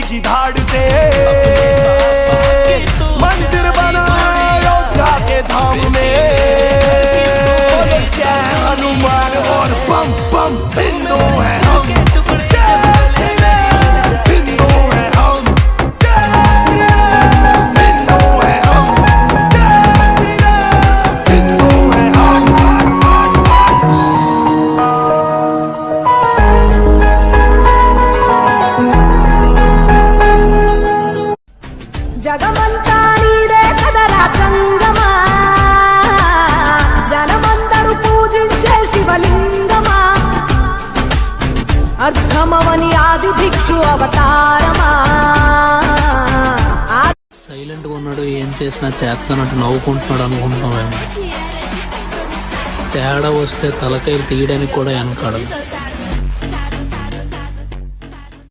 की धाड़ से मंदिर बना अयोध्या के धाम में। जय हनुमान और बम बम हिंदू है हम, हिंदू है हम, हिंदू है हम, हिंदू है हम। జగమంతా నీదే కదరా చంగమా, జనమందరూ పూజించే శివలింగమా, అర్ధమవని ఆది భిక్షు అవతారమా. సైలెంట్గా ఉన్నాడు, ఏం చేసినా చేస్తానంటూ నవ్వుకుంటున్నాడు అనుకుంటున్నామేమో. తేడా వస్తే తలకాయలు తీయడానికి కూడా వెనకాడదు.